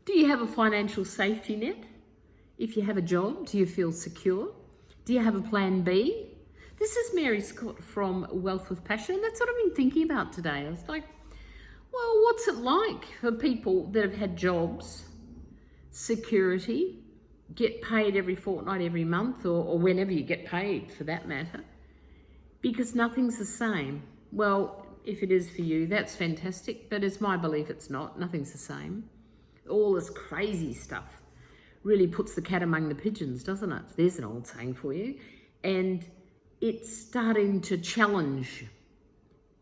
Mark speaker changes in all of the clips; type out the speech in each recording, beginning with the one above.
Speaker 1: Do you have a financial safety net? If you have a job, do you feel secure? Do you have a plan B? This is Mary Scott from Wealth with Passion, and that's what I've been thinking about today. I was like, well, what's it like for people that have had jobs, security, get paid every fortnight, every month, or whenever you get paid for that matter, because nothing's the same. Well, if it is for you, that's fantastic, but it's my belief it's not. Nothing's the same. All this crazy stuff really puts the cat among the pigeons, doesn't it? There's an old saying for you. And it's starting to challenge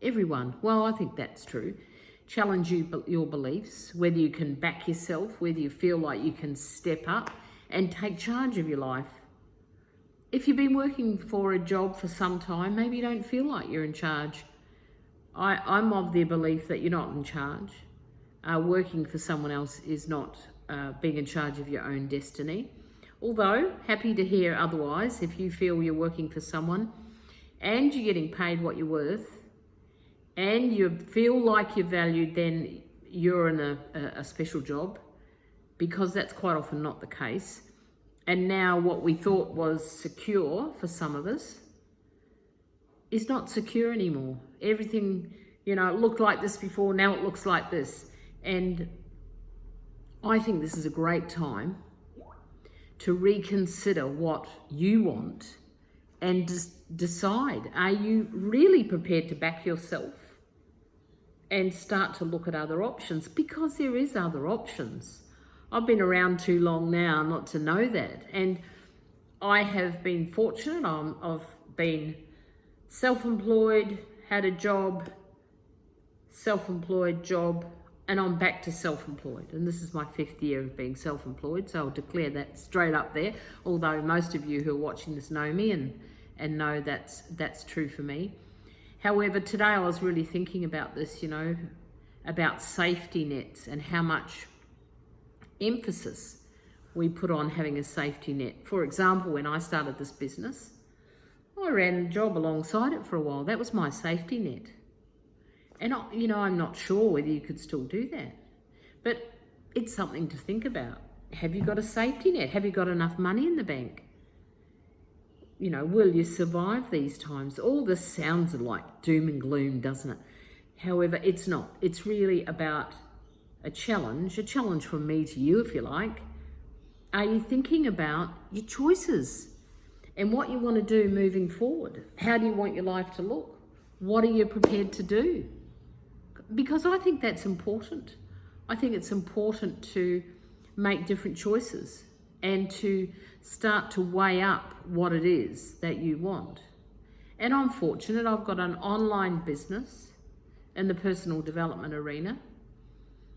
Speaker 1: everyone. Well, I think that's true. Challenge your beliefs, whether you can back yourself, whether you feel like you can step up and take charge of your life. If you've been working for a job for some time, maybe you don't feel like you're in charge. I'm of the belief that you're not in charge. Working for someone else is not being in charge of your own destiny. Although, happy to hear otherwise. If you feel you're working for someone and you're getting paid what you're worth and you feel like you're valued, then you're in a special job, because that's quite often not the case. And now what we thought was secure for some of us is not secure anymore. Everything, it looked like this before, now it looks like this. And I think this is a great time to reconsider what you want and decide, are you really prepared to back yourself and start to look at other options? Because there is other options. I've been around too long now not to know that. And I have been fortunate. I've been self-employed, had a job, self-employed job, and I'm back to self-employed. And this is my 5th year of being self-employed, so I'll declare that straight up there, although most of you who are watching this know me and know that's true for me. However, today I was really thinking about this, about safety nets and how much emphasis we put on having a safety net. For example, when I started this business, I ran a job alongside it for a while. That was my safety net. And, I'm not sure whether you could still do that. But it's something to think about. Have you got a safety net? Have you got enough money in the bank? Will you survive these times? All this sounds like doom and gloom, doesn't it? However, it's not. It's really about a challenge from me to you, if you like. Are you thinking about your choices and what you want to do moving forward? How do you want your life to look? What are you prepared to do? Because I think that's important. I think it's important to make different choices and to start to weigh up what it is that you want. And I'm fortunate. I've got an online business in the personal development arena.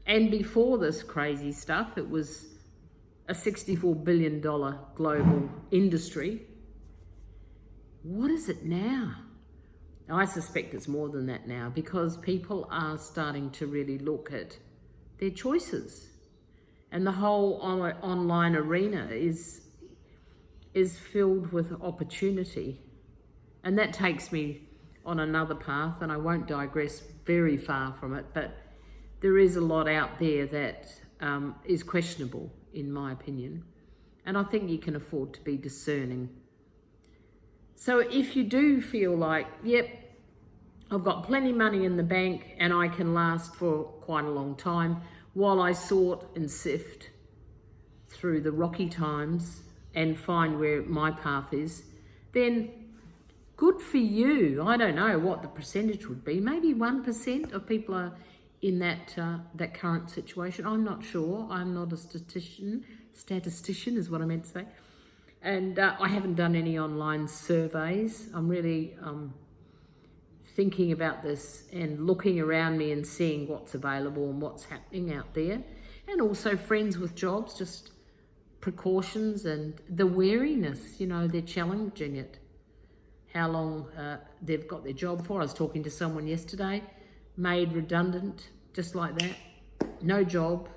Speaker 1: And before this crazy stuff, it was a $64 billion global industry. What is it now? I suspect it's more than that now, because people are starting to really look at their choices. And the whole online arena is filled with opportunity. And that takes me on another path, and I won't digress very far from it, but there is a lot out there that is questionable, in my opinion. And I think you can afford to be discerning. So if you do feel like, yep, I've got plenty of money in the bank and I can last for quite a long time while I sort and sift through the rocky times and find where my path is, then good for you. I don't know what the percentage would be. Maybe 1% of people are in that current situation. I'm not sure. I'm not a statistician is what I meant to say. And I haven't done any online surveys. I'm really thinking about this and looking around me and seeing what's available and what's happening out there. And also friends with jobs, just precautions and the wariness, they're challenging it. How long they've got their job for. I was talking to someone yesterday, made redundant, just like that, no job,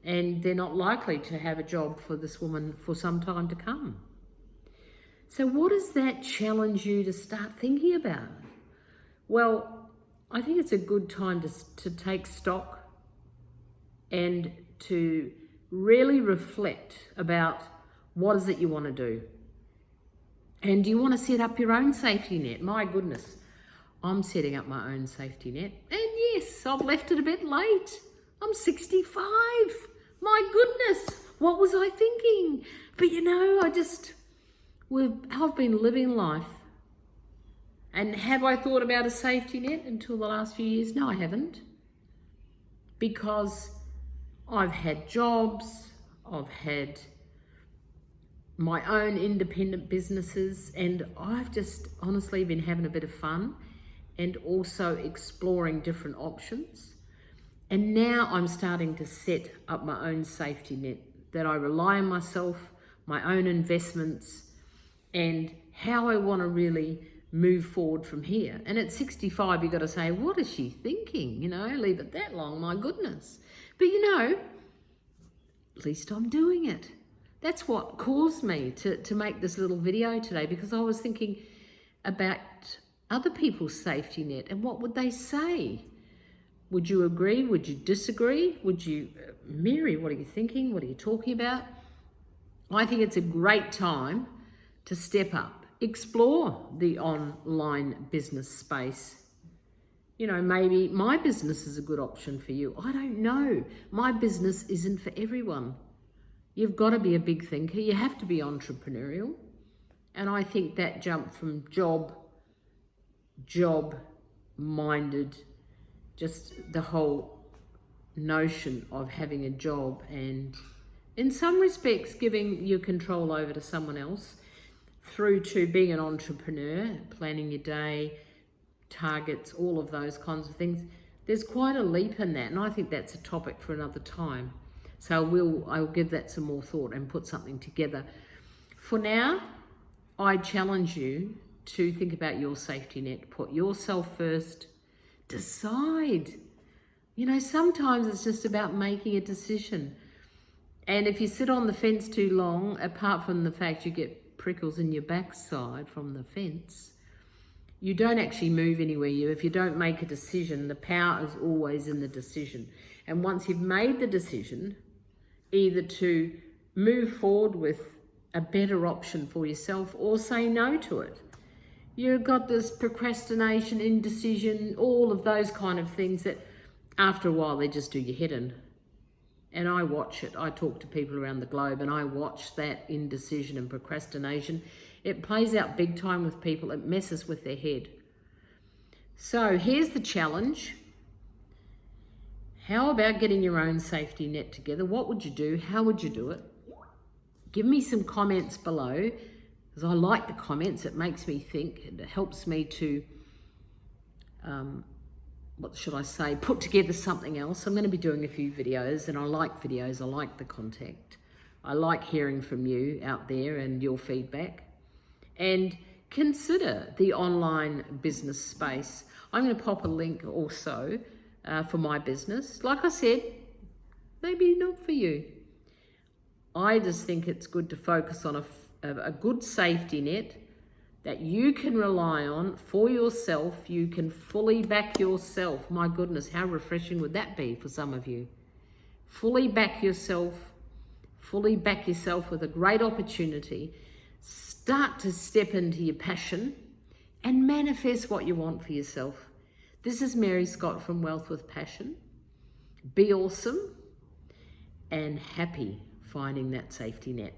Speaker 1: and they're not likely to have a job for this woman for some time to come. So what does that challenge you to start thinking about? Well, I think it's a good time to take stock and to really reflect about what is it you want to do. And do you want to set up your own safety net? My goodness, I'm setting up my own safety net. And yes, I've left it a bit late. I'm 65. My goodness, what was I thinking? But you know, I've been living life. And have I thought about a safety net until the last few years? No, I haven't. Because I've had jobs, I've had my own independent businesses, and I've just honestly been having a bit of fun and also exploring different options. And now I'm starting to set up my own safety net, that I rely on myself, my own investments, and how I want to really move forward from here. And at 65, you've got to say, what is she thinking? You know, leave it that long, my goodness. But you know, at least I'm doing it. That's what caused me to make this little video today, because I was thinking about other people's safety net and what would they say? Would you agree? Would you disagree? Would you, Mary, what are you thinking? What are you talking about? I think it's a great time to step up, explore the online business space. You know, maybe my business is a good option for you. I don't know. My business isn't for everyone. You've got to be a big thinker. You have to be entrepreneurial. And I think that jump from job-minded, just the whole notion of having a job and in some respects giving your control over to someone else, through to being an entrepreneur, planning your day, targets, all of those kinds of things. There's quite a leap in that, and I think that's a topic for another time. So I'll give that some more thought and put something together. For now, I challenge you to think about your safety net. Put yourself first. Decide. You know, sometimes it's just about making a decision. And if you sit on the fence too long, apart from the fact you get prickles in your backside from the fence, you don't actually move anywhere. If you don't make a decision, the power is always in the decision. And once you've made the decision, either to move forward with a better option for yourself or say no to it. You've got this procrastination, indecision, all of those kind of things that after a while they just do your head in. And I watch it. I talk to people around the globe and I watch that indecision and procrastination. It plays out big time with people. It messes with their head. So here's the challenge. How about getting your own safety net together? What would you do? How would you do it? Give me some comments below, because I like the comments. It makes me think. It helps me to, put together something else. I'm going to be doing a few videos, and I like videos. I like the contact. I like hearing from you out there and your feedback. And consider the online business space. I'm going to pop a link also for my business. Like I said, maybe not for you. I just think it's good to focus on a good safety net that you can rely on for yourself. You can fully back yourself. My goodness, how refreshing would that be for some of you? Fully back yourself with a great opportunity. Start to step into your passion and manifest what you want for yourself. This is Mary Scott from Wealth with Passion. Be awesome and happy finding that safety net.